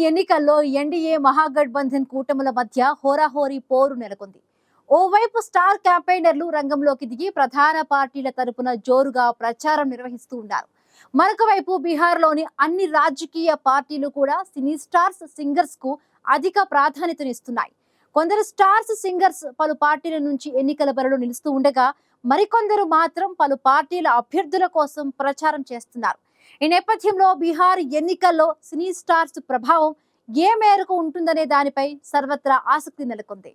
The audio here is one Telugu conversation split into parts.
ఎన్నికల్లో ఎన్డీఏ మహాగఠబంధన్ కూటముల మధ్య హోరాహోరీ పోరు నెలకొంది. ఓవైపు స్టార్ క్యాంపెయినర్లు రంగంలోకి దిగి ప్రధాన పార్టీల తరపున జోరుగా ప్రచారం నిర్వహిస్తూ ఉన్నారు. మరొక వైపు బీహార్లోని అన్ని రాజకీయ పార్టీలు కూడా సినీ స్టార్స్ సింగర్స్ కు అధిక ప్రాధాన్యతనిస్తున్నాయి. కొందరు స్టార్స్ సింగర్స్ పలు పార్టీల నుంచి ఎన్నికల బరిలో నిలుస్తూ ఉండగా మరికొందరు మాత్రం పలు పార్టీల అభ్యర్థుల కోసం ప్రచారం చేస్తున్నారు. ఈ నేపథ్యంలో బీహార్ ఎన్నికల్లో సినీ స్టార్స్ ప్రభావం ఏ మేరకు ఉంటుందనే దానిపై సర్వత్రా ఆసక్తి నెలకొంది.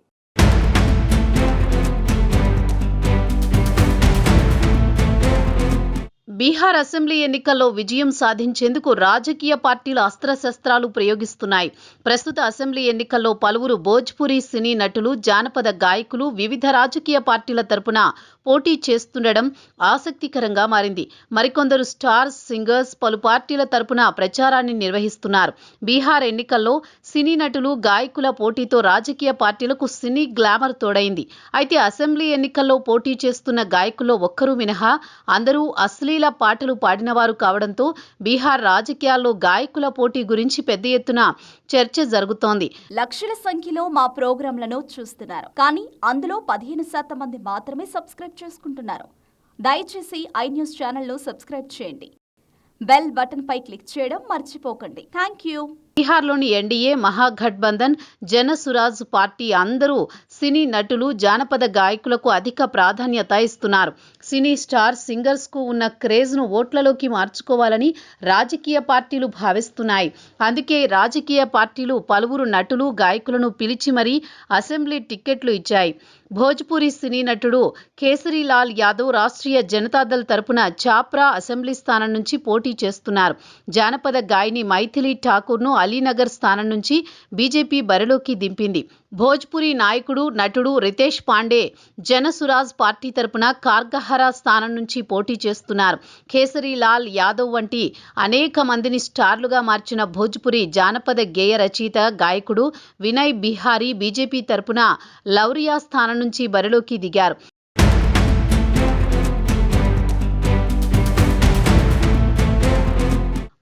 బీహార్ అసెంబ్లీ ఎన్నికల్లో విజయం సాధించేందుకు రాజకీయ పార్టీలు అస్త్రశస్త్రాలు ప్రయోగిస్తున్నాయి. ప్రస్తుత అసెంబ్లీ ఎన్నికల్లో పలువురు భోజ్పురి సినీ నటులు, జానపద గాయకులు వివిధ రాజకీయ పార్టీల తరపున పోటీ చేస్తుండడం ఆసక్తికరంగా మారింది. మరికొందరు స్టార్స్ సింగర్స్ పలు పార్టీల తరపున ప్రచారాన్ని నిర్వహిస్తున్నారు. బీహార్ ఎన్నికల్లో సినీ నటులు, గాయకుల పోటీతో రాజకీయ పార్టీలకు సినీ గ్లామర్ తోడైంది. అయితే అసెంబ్లీ ఎన్నికల్లో పోటీ చేస్తున్న గాయకుల్లో ఒక్కరు మినహా అందరూ అశ్లీల పాటలు పాడినవారు కావడంతో బీహార్ రాజకీయాల్లో గాయకుల పోటీ గురించి పెద్ద ఎత్తున చర్చ జరుగుతోంది. లక్షల సంఖ్యలో మా ప్రోగ్రాంలను చూస్తున్నారు, కానీ అందులో 15% మంది మాత్రమే సబ్స్క్రైబ్ చేసుకుంటున్నారు. దయచేసి iNews ఛానల్ను సబ్స్క్రైబ్ చేయండి. బెల్ బటన్ పై క్లిక్ చేయడం మర్చిపోకండి. Thank you. బీహార్లోని ఎన్డీఏ మహాగఠబంధన్ జనసురాజ్ పార్టీ అందరూ సినీ నటులు, జానపద గాయకులకు అధిక ప్రాధాన్యత ఇస్తున్నారు. సినీ స్టార్ సింగర్స్ కు ఉన్న క్రేజ్ ను ఓట్లలోకి మార్చుకోవాలని రాజకీయ పార్టీలు భావిస్తున్నాయి. అందుకే రాజకీయ పార్టీలు పలువురు నటులు, గాయకులను పిలిచి మరీ అసెంబ్లీ టిక్కెట్లు ఇచ్చాయి. భోజ్పురి సినీ నటుడు కేసరీలాల్ యాదవ్ రాష్ట్రీయ జనతాదళ్ తరపున ఛాప్రా అసెంబ్లీ స్థానం నుంచి పోటీ చేస్తున్నారు. జానపద గాయని మైథిలి ఠాకూర్ను అలీనగర్ స్థానం నుంచి బీజేపీ బరిలోకి దింపింది. భోజ్పురి నాయకుడు, నటుడు రితేష్ పాండే జనసురాజ్ పార్టీ తరపున కార్గహరా స్థానం నుంచి పోటీ చేస్తున్నారు. కేసరీలాల్ యాదవ్ వంటి అనేక మందిని స్టార్లుగా మార్చిన భోజ్పురి జానపద గేయ రచయిత, గాయకుడు వినయ్ బిహారీ బీజేపీ తరపున లౌరియా స్థానం నుంచి బరిలోకి దిగారు.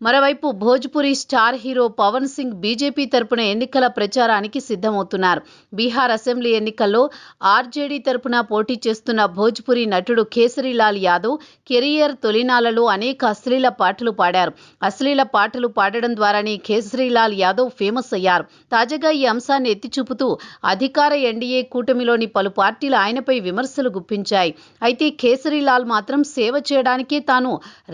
మరోవైపు Bhojpuri star hero Pawan Singh BJP తరపున ఎన్నికల ప్రచారానికి సిద్ధమవుతున్నారు. బీహార్ అసెంబ్లీ ఎన్నికల్లో ఆర్జేడీ తరపున పోటీ చేస్తున్న భోజ్పురి నటుడు కేసరీలాల్ యాదవ్ కెరియర్ తొలినాళ్లలో అనేక అశ్లీల పాటలు పాడారు. అశ్లీల పాటలు పాడడం ద్వారానే కేసరీలాల్ యాదవ్ ఫేమస్ అయ్యారు. తాజాగా ఈ అంశాన్ని ఎత్తిచూపుతూ అధికార ఎన్డీఏ కూటమిలోని పలు పార్టీలు ఆయనపై విమర్శలు గుప్పించాయి. అయితే కేసరీలాల్ మాత్రం సేవ చేయడానికే తాను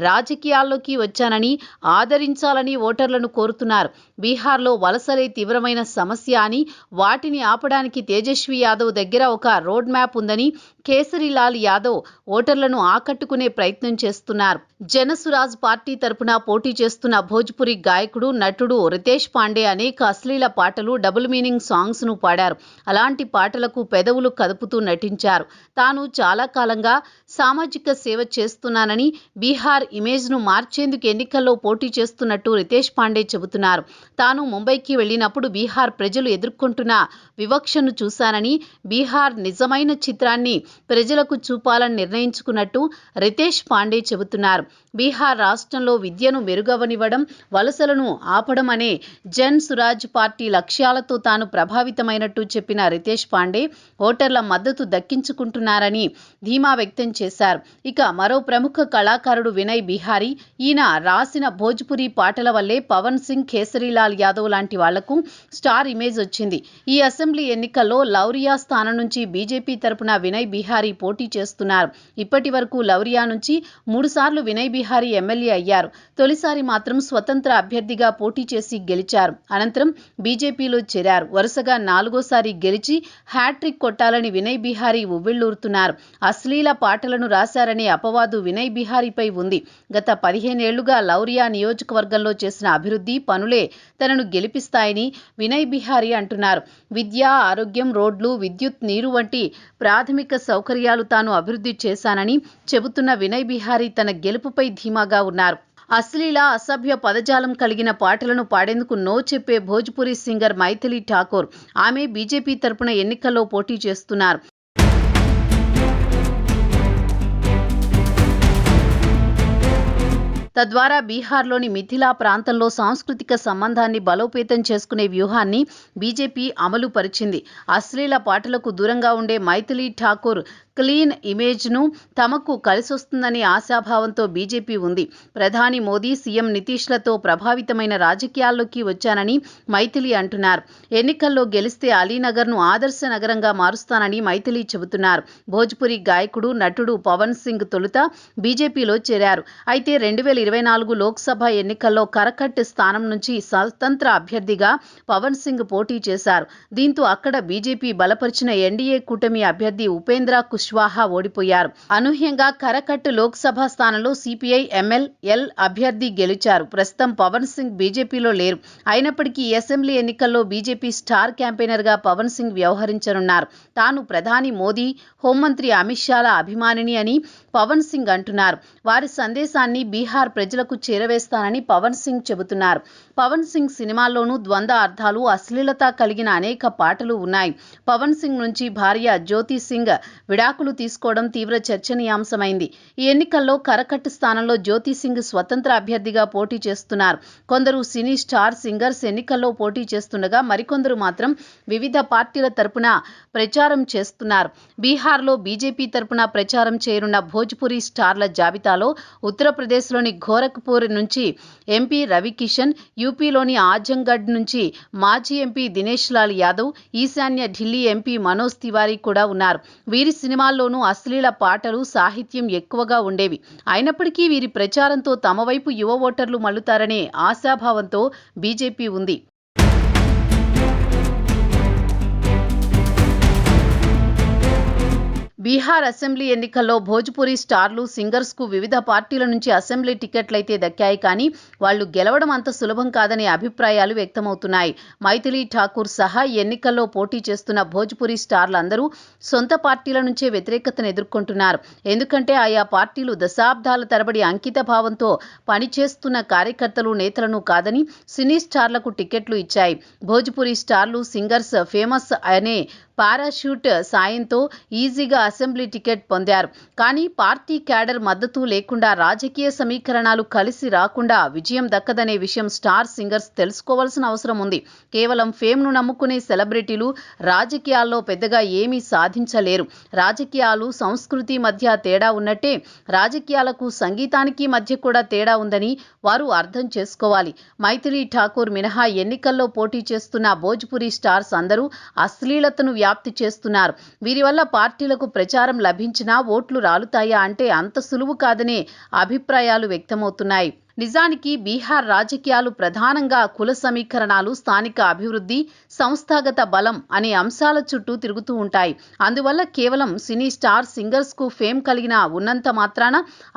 రాజకీయాల్లోకి వచ్చానని, ఆదరించాలని ఓటర్లను కోరుతున్నారు. బీహార్లో వలసలే తీవ్రమైన సమస్య అని, వాటిని ఆపడానికి తేజస్వి యాదవ్ దగ్గర ఒక రోడ్ మ్యాప్ ఉందని కేసరీలాల్ యాదవ్ ఓటర్లను ఆకట్టుకునే ప్రయత్నం చేస్తున్నారు. జనసురాజ్ పార్టీ తరపున పోటీ చేస్తున్న భోజ్పురి గాయకుడు, నటుడు రితేష్ పాండే అనేక అశ్లీల పాటలు, డబుల్ మీనింగ్ సాంగ్స్ ను పాడారు. అలాంటి పాటలకు పెదవులు కదుపుతూ నటించారు. తాను చాలా కాలంగా సామాజిక సేవ చేస్తున్నానని, బీహార్ ఇమేజ్ ను మార్చేందుకు ఎన్నికల్లో పోటీ చేస్తున్నట్టు రితేష్ పాండే చెబుతున్నారు. తాను ముంబైకి వెళ్లినప్పుడు బీహార్ ప్రజలు ఎదుర్కొంటున్న వివక్షను చూశానని, బీహార్ నిజమైన చిత్రాన్ని ప్రజలకు చూపాలని నిర్ణయించుకున్నట్టు రితేష్ పాండే చెబుతున్నారు. బీహార్ రాష్ట్రంలో విద్యను మెరుగవనివ్వడం, వలసలను ఆపడం అనే జన్ సురాజ్ పార్టీ లక్ష్యాలతో తాను ప్రభావితమైనట్టు చెప్పిన రితేష్ పాండే ఓటర్ల మద్దతు దక్కించుకుంటున్నారని ధీమా వ్యక్తం చేశారు. ఇక మరో ప్రముఖ కళాకారుడు వినయ్ బిహారీ, ఈయన రాసిన భోజ్పురి పాటల వల్లే పవన్ సింగ్, కేసరీలాల్ యాదవ్ లాంటి వాళ్లకు స్టార్ ఇమేజ్ వచ్చింది. ఈ అసెంబ్లీ ఎన్నికల్లో లౌరియా స్థానం నుంచి బీజేపీ తరపున వినయ్ బిహారీ పోటీ చేస్తున్నారు. ఇప్పటి వరకు లౌరియా నుంచి 3 సార్లు వినయ్ బిహారీ ఎమ్మెల్యే అయ్యారు. తొలిసారి మాత్రం స్వతంత్ర అభ్యర్థిగా పోటీ చేసి గెలిచారు. అనంతరం బీజేపీలో చేరారు. వరుసగా 4వసారి గెలిచి హ్యాట్రిక్ కొట్టాలని వినయ్ బిహారీ ఉవ్విళ్లూరుతున్నారు. అశ్లీల పాటలను రాశారనే అపవాదు వినయ్ బిహారీపై ఉంది. గత 15 ఏళ్లుగా లౌరియా నియోజకవర్గంలో చేసిన అభివృద్ధి పనులే తనను గెలిపిస్తాయని వినయ్ బిహారీ అంటున్నారు. విద్య, ఆరోగ్యం, రోడ్లు, విద్యుత్, నీరు వంటి ప్రాథమిక సౌకర్యాలు తాను అభివృద్ధి చేశానని చెబుతున్న వినయ్ బిహారీ తన గెలుపుపై ధీమాగా ఉన్నారు. అశ్లీల, అసభ్య పదజాలం కలిగిన పాటలను పాడేందుకు నో చెప్పే భోజ్పురి సింగర్ మైథిలి ఠాకూర్, ఆమె బీజేపీ తరపున ఎన్నికల్లో పోటీ చేస్తున్నారు. తద్వారా బీహార్లోని మిథిలా ప్రాంతంలో సాంస్కృతిక సంబంధాన్ని బలోపేతం చేసుకునే వ్యూహాన్ని బీజేపీ అమలు పరిచింది. అశ్లీల పాటలకు దూరంగా ఉండే మైథిలి ఠాకూర్ క్లీన్ ఇమేజ్ను తమకు కలిసొస్తుందనే ఆశాభావంతో బీజేపీ ఉంది. ప్రధాని మోదీ, సీఎం నితీష్లతో ప్రభావితమైన రాజకీయాల్లోకి వచ్చానని మైథిలి అంటున్నారు. ఎన్నికల్లో గెలిస్తే అలీనగర్ను ఆదర్శ నగరంగా మారుస్తానని మైథిలి చెబుతున్నారు. భోజ్పురి గాయకుడు, నటుడు పవన్ సింగ్ తొలుత బీజేపీలో చేరారు. అయితే 2024 లోక్సభ ఎన్నికల్లో కరకట్ స్థానం నుంచి స్వతంత్ర అభ్యర్థిగా పవన్ సింగ్ పోటీ చేశారు. దీంతో అక్కడ బీజేపీ బలపరిచిన ఎన్డీఏ కూటమి అభ్యర్థి ఉపేంద్ర కుష్వాహా ఓడిపోయారు. అనూహ్యంగా కరకట్ లోక్సభ స్థానంలో సిపిఐ ఎంఎల్ అభ్యర్థి గెలిచారు. ప్రస్తుతం పవన్ సింగ్ బీజేపీలో లేరు. అయినప్పటికీ ఈ అసెంబ్లీ ఎన్నికల్లో బీజేపీ స్టార్ క్యాంపెయినర్గా పవన్ సింగ్ వ్యవహరించనున్నారు. తాను ప్రధాని మోదీ, హోంమంత్రి అమిత్ షాల అభిమానిని అని పవన్ సింగ్ అంటున్నారు. వారి సందేశాన్ని బీహార్ ప్రజలకు చేరవేస్తానని పవన్ సింగ్ చెబుతున్నారు. పవన్ సింగ్ సినిమాల్లోనూ ద్వంద్వ అర్థాలు, అశ్లీలత కలిగిన అనేక పాటలు ఉన్నాయి. పవన్ సింగ్ నుంచి భార్య జ్యోతి సింగ్ విడాకులు తీసుకోవడం తీవ్ర చర్చనీయాంశమైంది. ఈ ఎన్నికల్లో కరకట్ స్థానంలో జ్యోతి సింగ్ స్వతంత్ర అభ్యర్థిగా పోటీ చేస్తున్నారు. కొందరు సినీ స్టార్ సింగర్స్ ఎన్నికల్లో పోటీ చేస్తుండగా మరికొందరు మాత్రం వివిధ పార్టీల తరపున ప్రచారం చేస్తున్నారు. బీహార్లో బీజేపీ తరపున ప్రచారం చేయనున్న భోజ్పురి స్టార్ల జాబితాలో ఉత్తరప్రదేశ్లోని గోరఖ్పూర్ నుంచి ఎంపీ రవికిషన్, యూపీలోని ఆజంగఢ్ నుంచి మాజీ ఎంపీ దినేష్ లాల్ యాదవ్, ఈశాన్య ఢిల్లీ ఎంపీ మనోజ్ తివారీ కూడా ఉన్నారు. వీరి సినిమాల్లోనూ అశ్లీల పాటలు, సాహిత్యం ఎక్కువగా ఉండేవి. అయినప్పటికీ వీరి ప్రచారంతో తమ వైపు యువ ఓటర్లు మళ్లుతారనే ఆశాభావంతో బీజేపీ ఉంది. బీహార్ అసెంబ్లీ ఎన్నికల్లో భోజ్పురి స్టార్లు, సింగర్స్కు వివిధ పార్టీల నుంచి అసెంబ్లీ టికెట్లయితే దక్కాయి. కానీ వాళ్లు గెలవడం అంత సులభం కాదనే అభిప్రాయాలు వ్యక్తమవుతున్నాయి. మైథిలి ఠాకూర్ సహా ఎన్నికల్లో పోటీ చేస్తున్న భోజ్పురి స్టార్లందరూ సొంత పార్టీల నుంచే వ్యతిరేకతను ఎదుర్కొంటున్నారు. ఎందుకంటే ఆయా పార్టీలు దశాబ్దాల తరబడి అంకిత భావంతో పనిచేస్తున్న కార్యకర్తలు, నేతలను కాదని సినీ స్టార్లకు టికెట్లు ఇచ్చాయి. భోజ్పురి స్టార్లు, సింగర్స్ ఫేమస్ అనే పారాషూట్ సాయంతో ఈజీగా అసెంబ్లీ టికెట్ పొందారు. కానీ పార్టీ క్యాడర్ మద్దతు లేకుండా, రాజకీయ సమీకరణాలు కలిసి రాకుండా విజయం దక్కదనే విషయం స్టార్ సింగర్స్ తెలుసుకోవాల్సిన అవసరం ఉంది. కేవలం ఫేమ్ను నమ్ముకునే సెలబ్రిటీలు రాజకీయాల్లో పెద్దగా ఏమీ సాధించలేరు. రాజకీయాలు, సంస్కృతి మధ్య తేడా ఉన్నట్టే రాజకీయాలకు, సంగీతానికి మధ్య కూడా తేడా ఉందని వారు అర్థం చేసుకోవాలి. మైథిలి ఠాకూర్ మినహా ఎన్నికల్లో పోటీ చేస్తున్న భోజ్పురి స్టార్స్ అందరూ అశ్లీలతను వ్యాప్తి చేస్తున్నారు. వీరి వల్ల పార్టీలకు ప్రచారం లభించినా ఓట్లు రాలుతాయా అంటే అంత సులువు కాదనే అభిప్రాయాలు వ్యక్తమవుతున్నాయి. నిజానికి బీహార్ రాజకీయాలు ప్రధానంగా కుల సమీకరణాలు, స్థానిక అభివృద్ధి, సంస్థాగత బలం అనే అంశాల చుట్టూ తిరుగుతూ ఉంటాయి. అందువల్ల కేవలం సినీ స్టార్ సింగర్స్కు ఫేమ్ కలిగిన ఉన్నంత మాత్రాన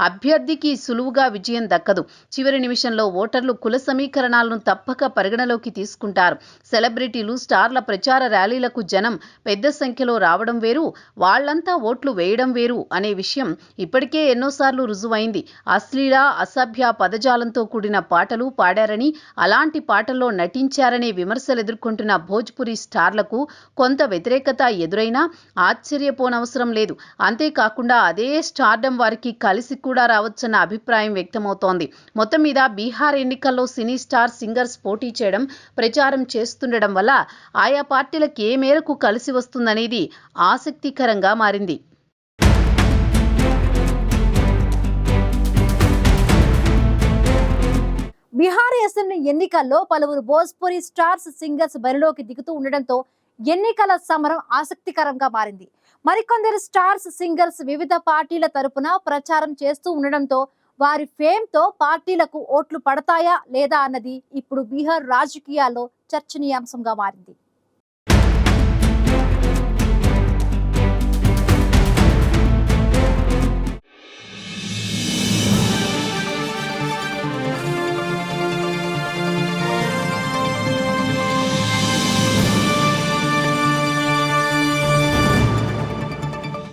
అభ్యర్థికి సులువుగా విజయం దక్కదు. చివరి నిమిషంలో ఓటర్లు కుల సమీకరణాలను తప్పక పరిగణలోకి తీసుకుంటారు. సెలబ్రిటీలు, స్టార్ల ప్రచార ర్యాలీలకు జనం పెద్ద సంఖ్యలో రావడం వేరు, వాళ్లంతా ఓట్లు వేయడం వేరు అనే విషయం ఇప్పటికే ఎన్నోసార్లు రుజువైంది. అశ్లీల, అసభ్య పదజాలంతో కూడిన పాటలు పాడారని, అలాంటి పాటల్లో నటించారనే విమర్శలు ఎదుర్కొంటున్న భోజ్పురి స్టార్లకు కొంత వ్యతిరేకత ఎదురైనా ఆశ్చర్యపోనవసరం లేదు. అంతేకాకుండా అదే స్టార్డమ్ వారికి కలిసి కూడా రావచ్చన్న అభిప్రాయం వ్యక్తమవుతోంది. మొత్తం మీద బీహార్ ఎన్నికల్లో సినీ స్టార్ సింగర్స్ పోటీ చేయడం, ప్రచారం చేస్తుండడం వల్ల ఆయా పార్టీలకు ఏ మేరకు కలిసి వస్తుందనేది ఆసక్తికరంగా మారింది. బీహార్ అసెంబ్లీ ఎన్నికల్లో పలువురు భోజ్పురి స్టార్స్, సింగర్స్ బరిలోకి దిగుతూ ఉండడంతో ఎన్నికల సమరం ఆసక్తికరంగా మారింది. మరికొందరు స్టార్స్, సింగర్స్ వివిధ పార్టీల తరపున ప్రచారం చేస్తూ ఉండడంతో వారి ఫేమ్ తో పార్టీలకు ఓట్లు పడతాయా లేదా అన్నది ఇప్పుడు బీహార్ రాజకీయాల్లో చర్చనీయాంశంగా మారింది.